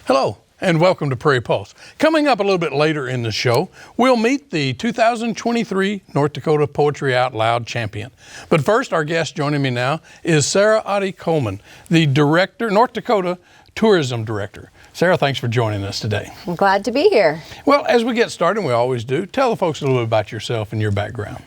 Hello, and welcome to Prairie Pulse. Coming up a little bit later in the show, we'll meet the 2023 North Dakota Poetry Out Loud champion. But first, our guest joining me now is Sarah Ottie Coleman, the director, North Dakota Tourism Director. Sarah, thanks for joining us today. I'm glad to be here. Well, as we get started, we always do, tell the folks a little bit about yourself and your background.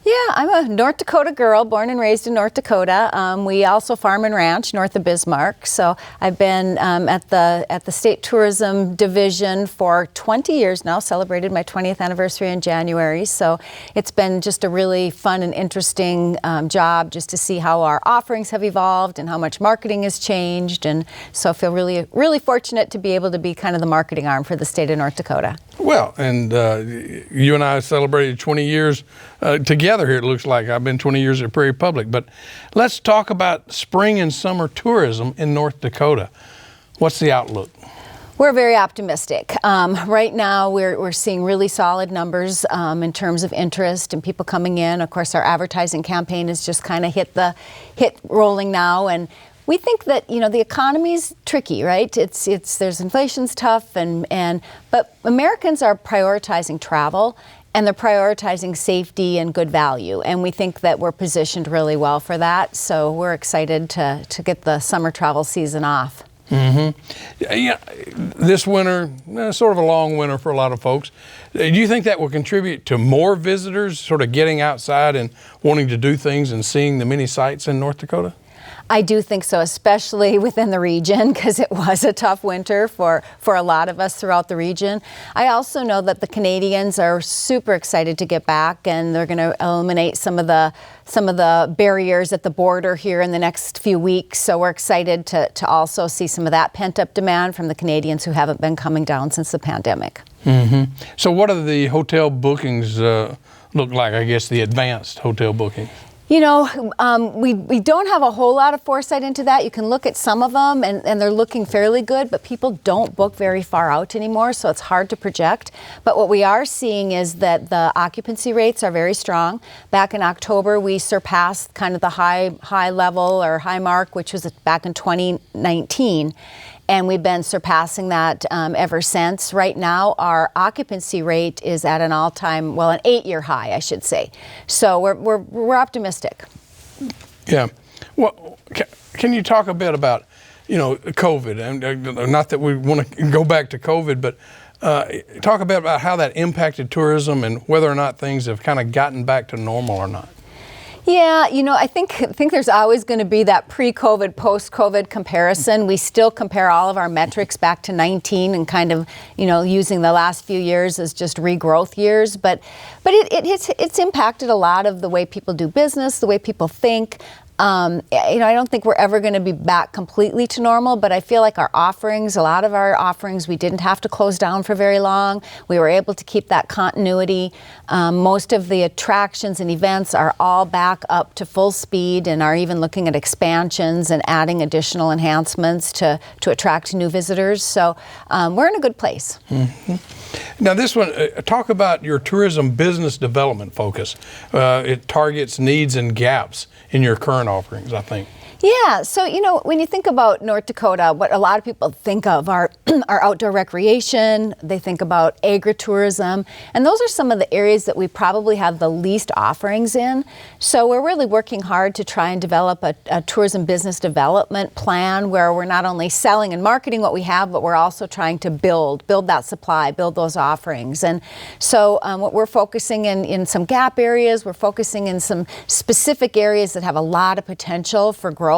Yeah, I'm a North Dakota girl, born and raised in North Dakota. We also farm and ranch north of Bismarck. So I've been at the State Tourism Division for 20 years now, celebrated my 20th anniversary in January. So it's been just a really fun and interesting job just to see how our offerings have evolved and how much marketing has changed. And so I feel really fortunate to be able to be kind of the marketing arm for the state of North Dakota. Well, and you and I celebrated 20 years together here, it looks like. I've been 20 years at Prairie Public. But let's talk about spring and summer tourism in North Dakota. What's the outlook? We're very optimistic. Right now, we're seeing really solid numbers in terms of interest and people coming in. Of course, our advertising campaign has just kind of hit rolling now, and we think that, the economy's tricky, right? There's inflation's tough, but Americans are prioritizing travel and they're prioritizing safety and good value. And we think that we're positioned really well for that. So we're excited to get the summer travel season off. Mm-hmm. Yeah, this winter, sort of a long winter for a lot of folks. Do you think that will contribute to more visitors sort of getting outside and wanting to do things and seeing the many sights in North Dakota? I do think so, especially within the region, because it was a tough winter for a lot of us throughout the region. I also know that the Canadians are super excited to get back, and they're going to eliminate some of the barriers at the border here in the next few weeks. So we're excited to also see some of that pent-up demand from the Canadians who haven't been coming down since the pandemic. Mm-hmm. So what do the hotel bookings look like, I guess, the advanced hotel booking? We don't have a whole lot of foresight into that. You can look at some of them and they're looking fairly good, but people don't book very far out anymore, so it's hard to project. But what we are seeing is that the occupancy rates are very strong. Back in October, we surpassed kind of the high level or high mark, which was back in 2019. And we've been surpassing that ever since. Right now, our occupancy rate is at an all-time, well, an 8-year high, I should say. So we're optimistic. Yeah. Well, can you talk a bit about, COVID? And not that we want to go back to COVID, but talk a bit about how that impacted tourism and whether or not things have kind of gotten back to normal or not. Yeah, I think there's always going to be that pre-COVID, post-COVID comparison. We still compare all of our metrics back to 19 and kind of, using the last few years as just regrowth years. But it's impacted a lot of the way people do business, the way people think. I don't think we're ever going to be back completely to normal, but I feel like a lot of our offerings, we didn't have to close down for very long. We were able to keep that continuity. Most of the attractions and events are all back up to full speed and are even looking at expansions and adding additional enhancements to attract new visitors. So we're in a good place. Mm-hmm. Now this one, talk about your tourism business development focus. It targets needs and gaps in your current offerings, I think. Yeah, so when you think about North Dakota, what a lot of people think of are outdoor recreation, they think about agritourism, and those are some of the areas that we probably have the least offerings in. So we're really working hard to try and develop a tourism business development plan where we're not only selling and marketing what we have, but we're also trying to build that supply, build those offerings. And so what we're focusing in some gap areas, we're focusing in some specific areas that have a lot of potential for growth,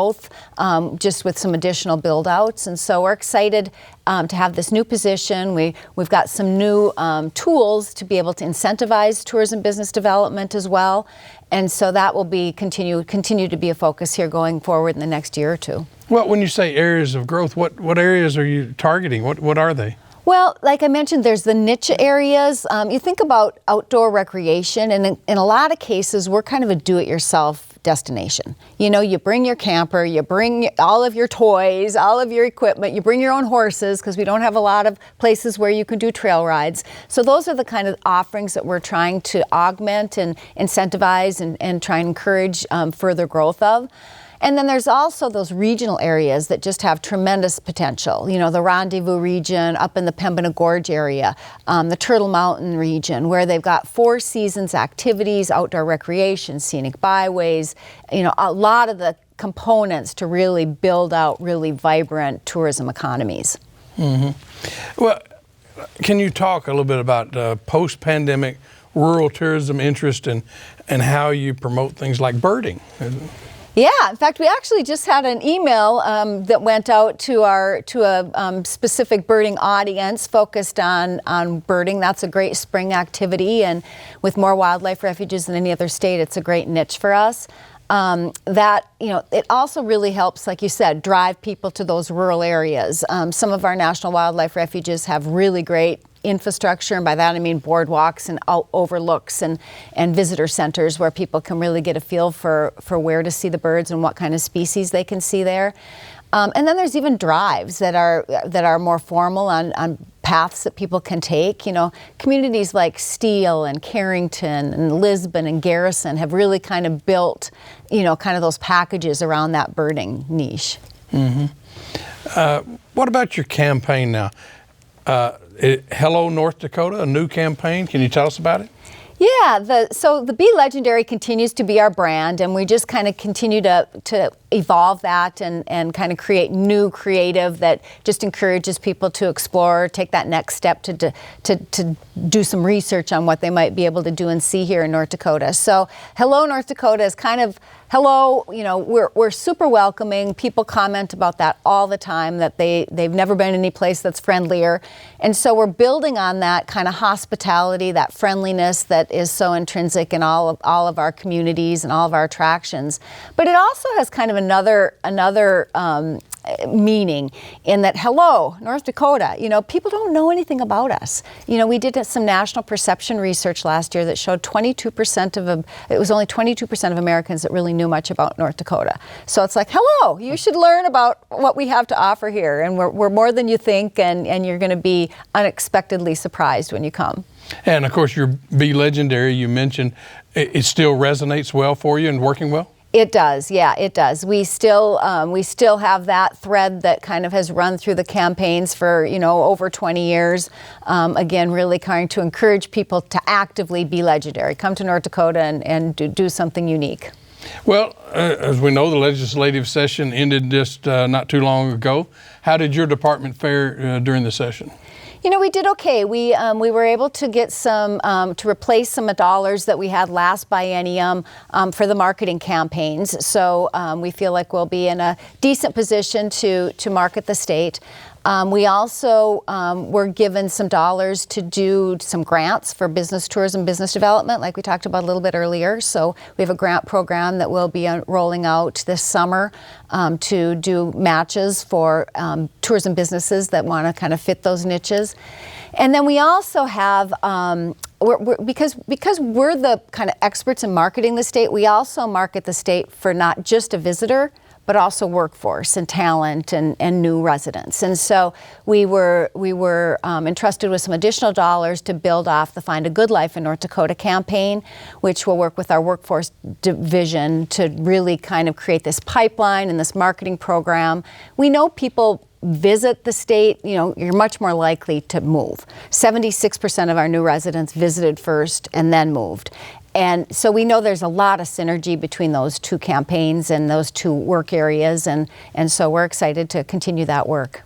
just with some additional build outs. And so we're excited to have this new position. We've got some new tools to be able to incentivize tourism business development as well. And so that will be continue to be a focus here going forward in the next year or two. Well, when you say areas of growth, what areas are you targeting? What are they? Well, like I mentioned, there's the niche areas. You think about outdoor recreation, and in a lot of cases, we're kind of a do-it-yourself destination. You bring your camper, you bring all of your toys, all of your equipment, you bring your own horses, because we don't have a lot of places where you can do trail rides. So those are the kind of offerings that we're trying to augment and incentivize and try and encourage further growth of. And then there's also those regional areas that just have tremendous potential. You know, the Rendezvous region up in the Pembina Gorge area, the Turtle Mountain region, where they've got 4 seasons activities, outdoor recreation, scenic byways, you know, a lot of the components to really build out really vibrant tourism economies. Well, can you talk a little bit about post-pandemic rural tourism interest and how you promote things like birding? Yeah, in fact, we actually just had an email that went out to a specific birding audience focused on birding. That's a great spring activity, and with more wildlife refuges than any other state, it's a great niche for us. That, you know, it also really helps, like you said, drive people to those rural areas. Some of our national wildlife refuges have really great infrastructure, and by that I mean boardwalks and overlooks and visitor centers where people can really get a feel for where to see the birds and what kind of species they can see there. And then there's even drives that are more formal on paths that people can take. You know, communities like Steele and Carrington and Lisbon and Garrison have really kind of built, you know, kind of those packages around that birding niche. What about your campaign now? Hello North Dakota, a new campaign. Can you tell us about it? Yeah, so the Be Legendary continues to be our brand, and we just kind of continue to evolve that and kind of create new creative that just encourages people to explore, take that next step to do some research on what they might be able to do and see here in North Dakota. So Hello North Dakota is kind of, hello, you know, we're super welcoming. People comment about that all the time, that they've never been any place that's friendlier. And so we're building on that kind of hospitality, that friendliness that is so intrinsic in all of our communities and all of our attractions. But it also has kind of another meaning in that, hello, North Dakota, you know, people don't know anything about us. You know, we did some national perception research last year that showed 22% it was only 22% of Americans that really knew much about North Dakota. So it's like, hello, you should learn about what we have to offer here, and we're more than you think, and you're going to be unexpectedly surprised when you come. And of course, your Be Legendary, you mentioned, it still resonates well for you and working well? It does, yeah, it does. We still have that thread that kind of has run through the campaigns for, you know, over 20 years. Again, really trying to encourage people to actively be legendary. Come to North Dakota and do something unique. Well, as we know, the legislative session ended just not too long ago. How did your department fare during the session? You know, we did okay. We were able to get some, to replace some dollars that we had last biennium for the marketing campaigns. So we feel like we'll be in a decent position to market the state. We also were given some dollars to do some grants for business tourism, business development, like we talked about a little bit earlier. So we have a grant program that we'll be rolling out this summer to do matches for tourism businesses that want to kind of fit those niches. And then we also have, because we're the kind of experts in marketing the state, we also market the state for not just a visitor, but also workforce and talent and new residents. And so we were entrusted with some additional dollars to build off the Find a Good Life in North Dakota campaign, which will work with our workforce division to really kind of create this pipeline and this marketing program. We know people visit the state, you know, you're much more likely to move. 76% of our new residents visited first and then moved. And so we know there's a lot of synergy between those two campaigns and those two work areas, and so we're excited to continue that work.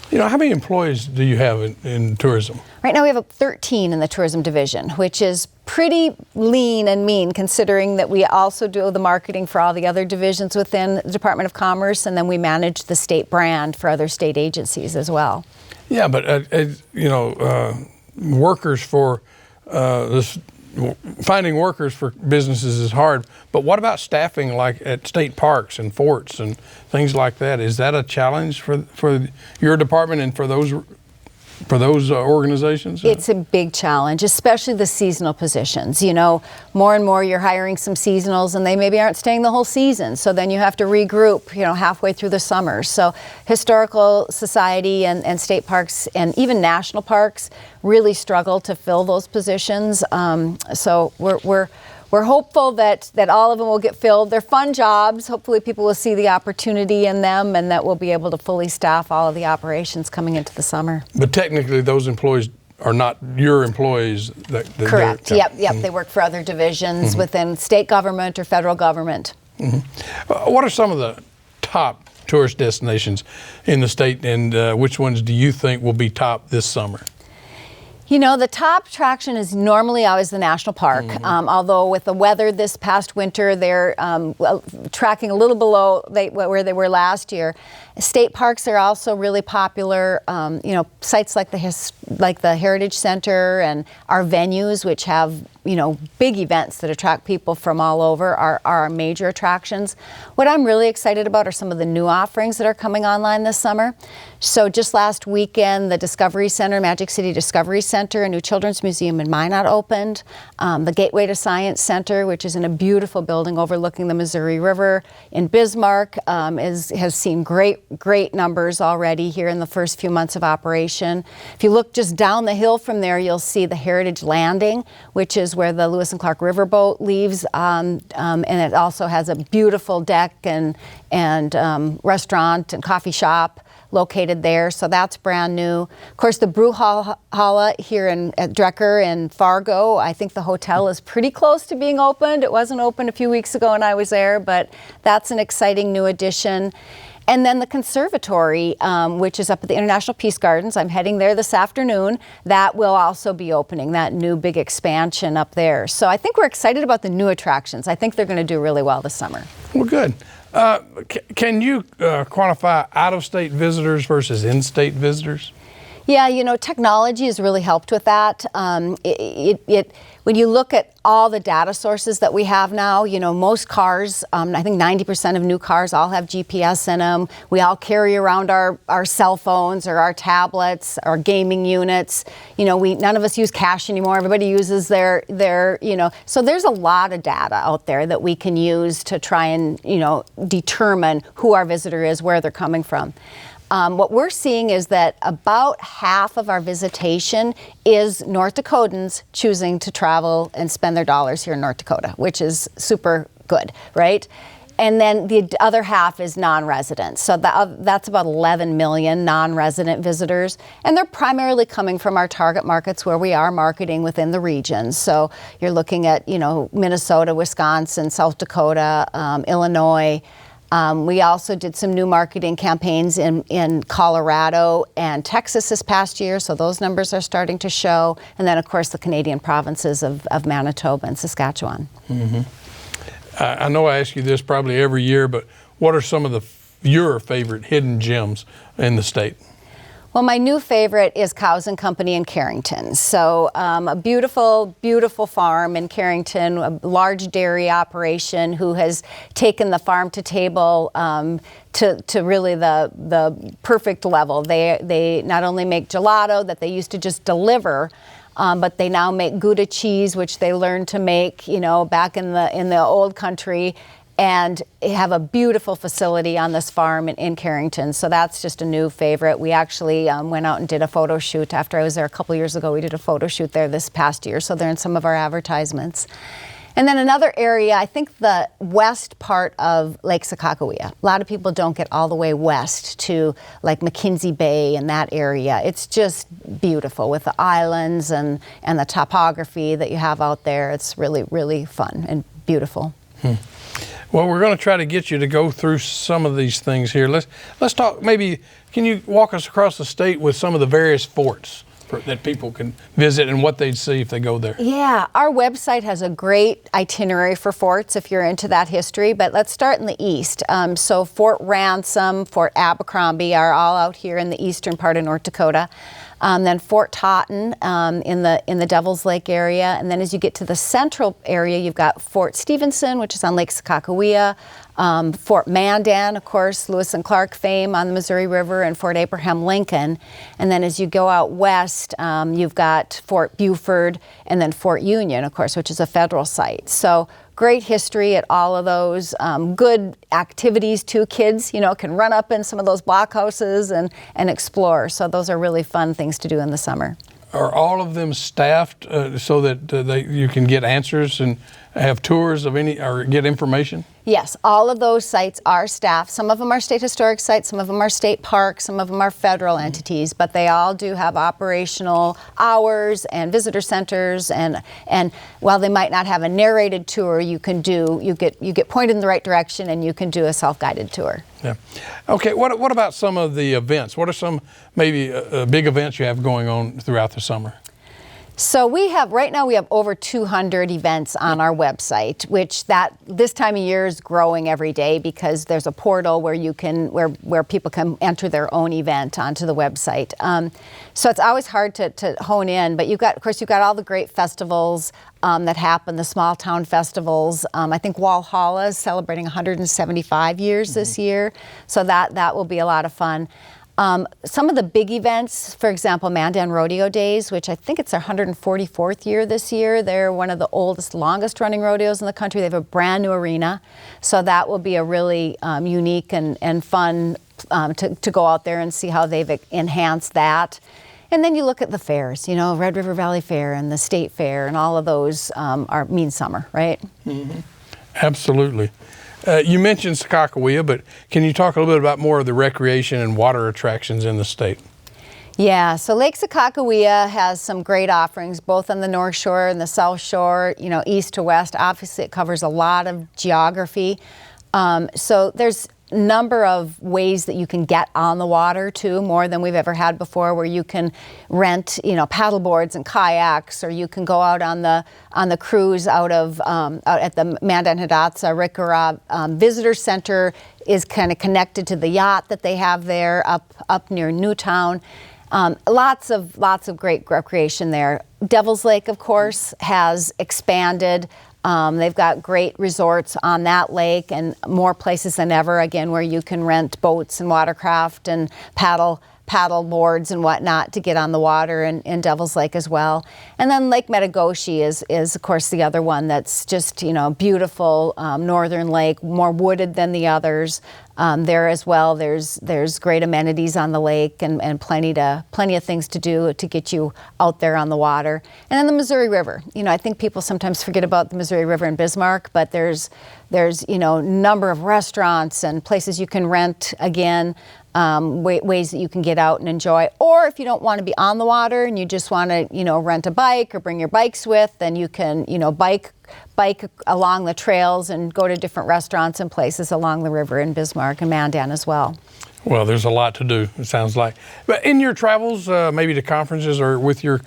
You know, how many employees do you have in tourism? Right now we have 13 in the tourism division, which is pretty lean and mean considering that we also do the marketing for all the other divisions within the Department of Commerce, and then we manage the state brand for other state agencies as well. Yeah, but you know, workers for this. Finding workers for businesses is hard, but what about staffing like at state parks and forts and things like that? Is that a challenge for your department and for those organizations? It's a big challenge, especially the seasonal positions. You know, more and more you're hiring some seasonals and they maybe aren't staying the whole season. So then you have to regroup, you know, halfway through the summer. So Historical Society and state parks and even national parks really struggle to fill those positions. So we're we're hopeful that all of them will get filled. They're fun jobs. Hopefully people will see the opportunity in them and that we'll be able to fully staff all of the operations coming into the summer. But technically, those employees are not your employees. Correct. Yep. They work for other divisions within state government or federal government. What are some of the top tourist destinations in the state, and which ones do you think will be top this summer? You know, the top attraction is normally always the national park, although with the weather this past winter, they're tracking a little below where they were last year. State parks are also really popular. You know, sites like the Heritage Center and our venues, which have, you know, big events that attract people from all over, are our major attractions. What I'm really excited about are some of the new offerings that are coming online this summer. So just last weekend, the Discovery Center, Magic City Discovery Center, a new children's museum in Minot opened. The Gateway to Science Center, which is in a beautiful building overlooking the Missouri River in Bismarck, has seen great numbers already here in the first few months of operation. If you look just down the hill from there, you'll see the Heritage Landing, which is where the Lewis and Clark Riverboat leaves, and it also has a beautiful deck and restaurant and coffee shop located there, so that's brand new. Of course, the Brouhaha here at Drecker in Fargo, I think the hotel is pretty close to being opened. It wasn't open a few weeks ago when I was there, but that's an exciting new addition. And then the conservatory, which is up at the International Peace Gardens. I'm heading there this afternoon. That will also be opening, that new big expansion up there. So I think we're excited about the new attractions. I think they're going to do really well this summer. Well, good. Can you quantify out-of-state visitors versus in-state visitors? Yeah, you know, technology has really helped with that. When you look at all the data sources that we have now, you know, most cars, I think 90% of new cars all have GPS in them. We all carry around our cell phones or our tablets, our gaming units. You know, none of us use cash anymore. Everybody uses their, you know, so there's a lot of data out there that we can use to try and, you know, determine who our visitor is, where they're coming from. What we're seeing is that about half of our visitation is North Dakotans choosing to travel and spend their dollars here in North Dakota, which is super good, right? And then the other half is non-residents. So that's about 11 million non-resident visitors. And they're primarily coming from our target markets where we are marketing within the region. So you're looking at, you know, Minnesota, Wisconsin, South Dakota, Illinois. We also did some new marketing campaigns in Colorado and Texas this past year, so those numbers are starting to show. And then, of course, the Canadian provinces of Manitoba and Saskatchewan. Mm-hmm. I know I ask you this probably every year, but what are some of your favorite hidden gems in the state? Well, my new favorite is Cows and Company in Carrington. So a beautiful, beautiful farm in Carrington, a large dairy operation who has taken the farm to table to really the perfect level. They not only make gelato that they used to just deliver, but they now make Gouda cheese, which they learned to make, you know, back in the old country. And have a beautiful facility on this farm in Carrington. So that's just a new favorite. We actually went out and did a photo shoot after I was there a couple years ago. We did a photo shoot there this past year, so they're in some of our advertisements. And then another area, I think the west part of Lake Sakakawea. A lot of people don't get all the way west to like McKinsey Bay and that area. It's just beautiful with the islands and the topography that you have out there. It's really, really fun and beautiful. Well, we're going to try to get you to go through some of these things here. Let's talk, maybe, can you walk us across the state with some of the various forts that people can visit and what they'd see if they go there? Yeah, our website has a great itinerary for forts if you're into that history, but let's start in the east. So Fort Ransom, Fort Abercrombie are all out here in the eastern part of North Dakota. Then Fort Totten in the Devil's Lake area. And then as you get to the central area, you've got Fort Stevenson, which is on Lake Sakakawea, Fort Mandan, of course, Lewis and Clark fame on the Missouri River, and Fort Abraham Lincoln. And then as you go out west, you've got Fort Buford and then Fort Union, of course, which is a federal site. So great history at all of those. Good activities too. Kids, you know, can run up in some of those blockhouses and explore. So those are really fun things to do in the summer. Are all of them staffed so that you can get answers and have tours of any or get information? Yes, all of those sites are staffed. Some of them are state historic sites, some of them are state parks, some of them are federal entities, but they all do have operational hours and visitor centers. And while they might not have a narrated tour, you get pointed in the right direction and you can do a self-guided tour. Yeah. Okay. What about some of the events? What are some maybe big events you have going on throughout the summer? So right now we have over 200 events on our website, which this time of year is growing every day because there's a portal where people can enter their own event onto the website. So it's always hard to hone in, but you've got all the great festivals that happen, the small town festivals. I think Walhalla is celebrating 175 years this year, so that will be a lot of fun. Some of the big events, for example, Mandan Rodeo Days, which I think it's their 144th year this year. They're one of the oldest, longest running rodeos in the country. They have a brand new arena. So that will be a really unique and fun to go out there and see how they've enhanced that. And then you look at the fairs, Red River Valley Fair and the State Fair, and all of those mean summer, right? Mm-hmm. Absolutely. You mentioned Sakakawea, but can you talk a little bit about more of the recreation and water attractions in the state? Yeah, so Lake Sakakawea has some great offerings, both on the North Shore and the South Shore, east to west. Obviously, it covers a lot of geography. So there's number of ways that you can get on the water too, more than we've ever had before, where you can rent paddle boards and kayaks, or you can go out on the cruise out at the Mandan Hidatsa Rikara Visitor Center is kind of connected to the yacht that they have there up near Newtown. Lots of great recreation there. Devil's Lake, of course, has expanded. They've got great resorts on that lake and more places than ever, again, where you can rent boats and watercraft and paddle boards and whatnot to get on the water in Devil's Lake as well. And then Lake Metagoshi is of course the other one that's just, beautiful northern lake, more wooded than the others. There as well, there's great amenities on the lake and plenty of things to do to get you out there on the water. And then the Missouri River. I think people sometimes forget about the Missouri River in Bismarck, but there's number of restaurants and places you can rent, again, ways that you can get out and enjoy. Or if you don't want to be on the water and you just want to, rent a bike or bring your bikes with, then you can, bike along the trails and go to different restaurants and places along the river in Bismarck and Mandan as well. Well, there's a lot to do, it sounds like. But in your travels, maybe to conferences or with your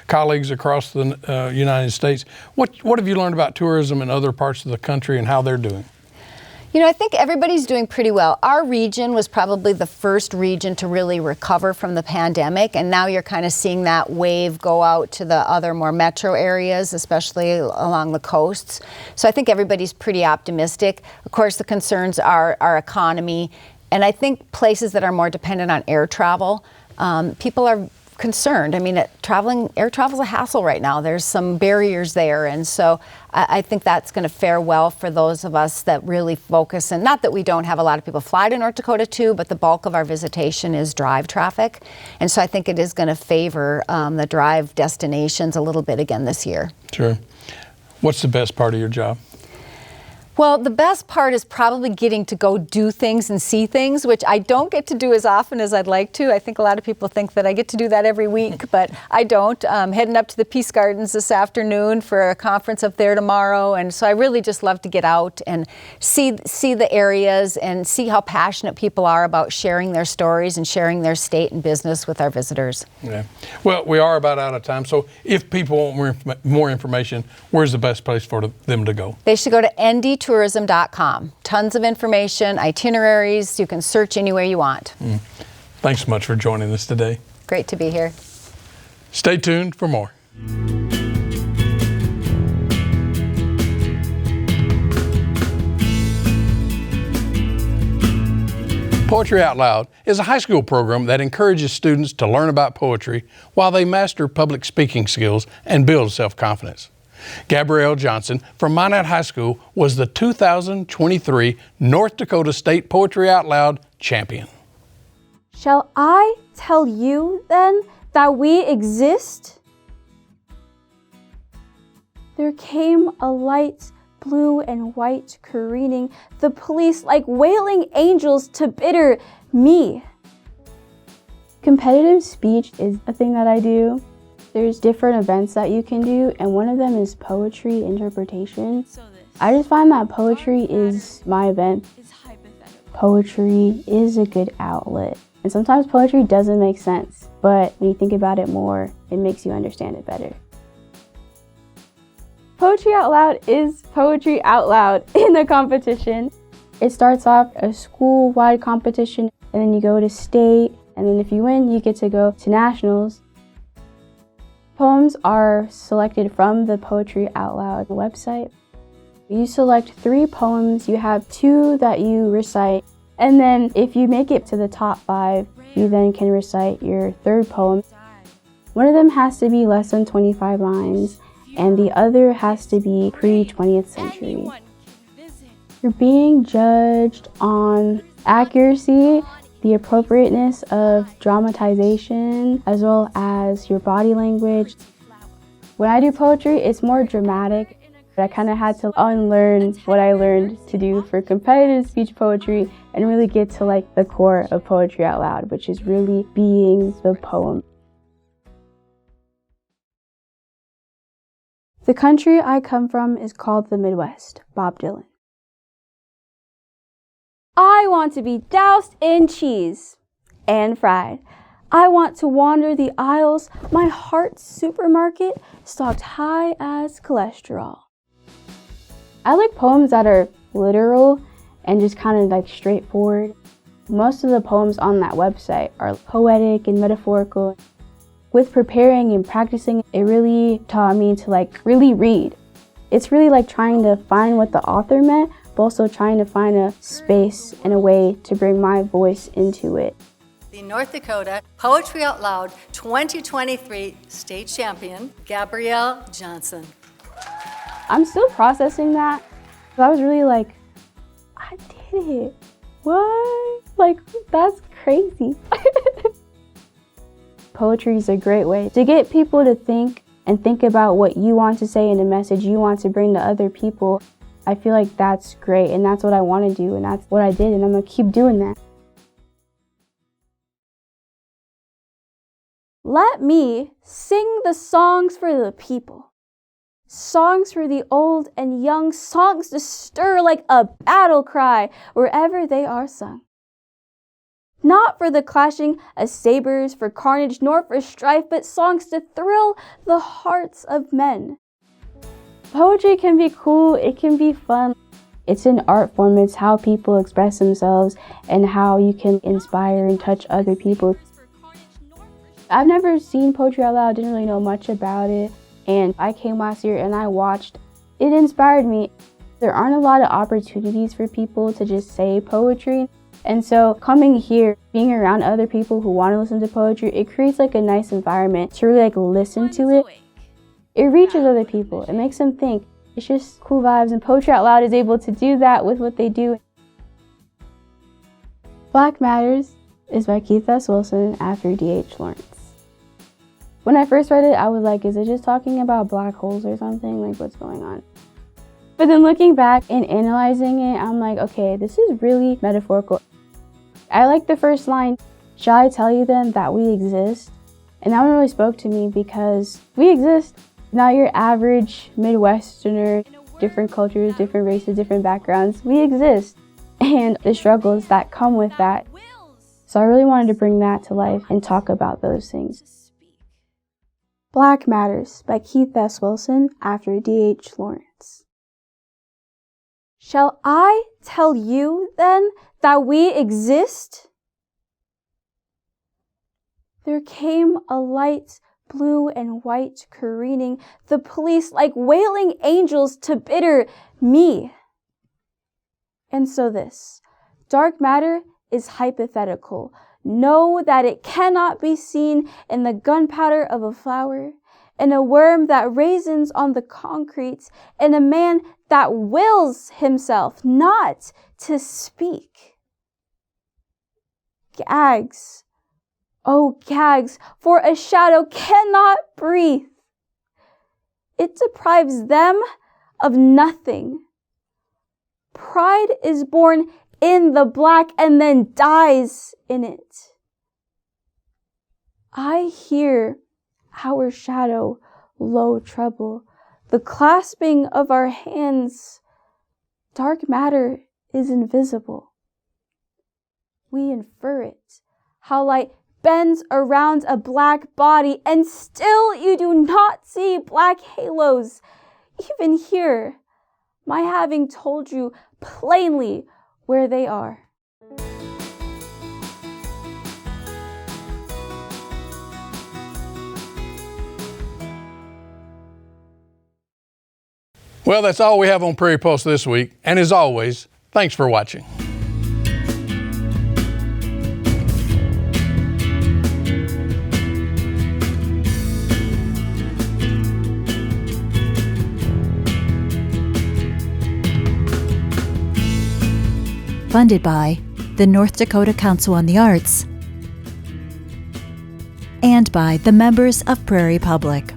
colleagues across the United States, what have you learned about tourism in other parts of the country and how they're doing? I think everybody's doing pretty well. Our region was probably the first region to really recover from the pandemic, and now you're kind of seeing that wave go out to the other more metro areas, especially along the coasts. So I think everybody's pretty optimistic. Of course, the concerns are our economy, and I think places that are more dependent on air travel, people are concerned. I mean, air travel is a hassle right now. There's some barriers there, and so I think that's going to fare well for those of us that really focus. And not that we don't have a lot of people fly to North Dakota too, but the bulk of our visitation is drive traffic, and so I think it is going to favor the drive destinations a little bit again this year. Sure. What's the best part of your job? Well, the best part is probably getting to go do things and see things, which I don't get to do as often as I'd like to. I think a lot of people think that I get to do that every week, but I don't. Heading up to the Peace Gardens this afternoon for a conference up there tomorrow, and so I really just love to get out and see the areas and see how passionate people are about sharing their stories and sharing their state and business with our visitors. Yeah. Well, we are about out of time, so if people want more information, where's the best place for them to go? They should go to ndtourism.com. Tons of information, itineraries. You can search anywhere you want. Thanks so much for joining us today. Great to be here. Stay tuned for more. Poetry Out Loud is a high school program that encourages students to learn about poetry while they master public speaking skills and build self-confidence. Gabrielle Johnson from Minot High School was the 2023 North Dakota State Poetry Out Loud champion. Shall I tell you then that we exist? There came a light blue and white careening, the police like wailing angels to bitter me. Competitive speech is a thing that I do. There's different events that you can do, and one of them is poetry interpretation. I just find that poetry is my event. Poetry is a good outlet. And sometimes poetry doesn't make sense, but when you think about it more, it makes you understand it better. Poetry Out Loud is poetry out loud in a competition. It starts off a school-wide competition, and then you go to state, and then if you win, you get to go to nationals. Poems are selected from the Poetry Out Loud website. You select 3 poems, you have 2 that you recite, and then if you make it to the top 5, you then can recite your 3rd poem. One of them has to be less than 25 lines, and the other has to be pre-20th century. You're being judged on accuracy, the appropriateness of dramatization, as well as your body language. When I do poetry, it's more dramatic. I kind of had to unlearn what I learned to do for competitive speech poetry and really get to like the core of Poetry Out Loud, which is really being the poem. The country I come from is called the Midwest, Bob Dylan. I want to be doused in cheese and fried. I want to wander the aisles, my heart's supermarket stocked high as cholesterol. I like poems that are literal and just kind of like straightforward. Most of the poems on that website are poetic and metaphorical. With preparing and practicing, it really taught me to like really read. It's really like trying to find what the author meant, but also trying to find a space and a way to bring my voice into it. The North Dakota Poetry Out Loud 2023 state champion, Gabrielle Johnson. I'm still processing that. I was really like, I did it. What? Like, that's crazy. Poetry is a great way to get people to think and think about what you want to say and the message you want to bring to other people. I feel like that's great, and that's what I want to do, and that's what I did, and I'm going to keep doing that. Let me sing the songs for the people. Songs for the old and young, songs to stir like a battle cry wherever they are sung. Not for the clashing of sabers, for carnage, nor for strife, but songs to thrill the hearts of men. Poetry can be cool, it can be fun. It's an art form, it's how people express themselves and how you can inspire and touch other people. I've never seen Poetry Out Loud, didn't really know much about it. And I came last year and I watched. It inspired me. There aren't a lot of opportunities for people to just say poetry. And so coming here, being around other people who want to listen to poetry, it creates like a nice environment to really like listen to it. It reaches other people. It makes them think. It's just cool vibes, and Poetry Out Loud is able to do that with what they do. Black Matters is by Keith S. Wilson after D.H. Lawrence. When I first read it, I was like, is it just talking about black holes or something? Like, what's going on? But then looking back and analyzing it, I'm like, okay, this is really metaphorical. I like the first line, shall I tell you then that we exist? And that one really spoke to me because we exist. Not your average Midwesterner, different cultures, different races, different backgrounds. We exist. And the struggles that come with that. So I really wanted to bring that to life and talk about those things. Black Matters by Keith S. Wilson after D.H. Lawrence. Shall I tell you then that we exist? There came a light, blue and white careening, the police like wailing angels to bitter me. And so this dark matter is hypothetical. Know that it cannot be seen in the gunpowder of a flower, in a worm that raisins on the concrete, in a man that wills himself not to speak. Gags, oh gags, for a shadow cannot breathe. It deprives them of nothing Pride is born in the black and then dies in it. I hear our shadow, low treble, the clasping of our hands. Dark matter is invisible. We infer it, how light bends around a black body, and still you do not see black halos. Even here, my having told you plainly where they are. Well, that's all we have on Prairie Pulse this week. And as always, thanks for watching. Funded by the North Dakota Council on the Arts and by the members of Prairie Public.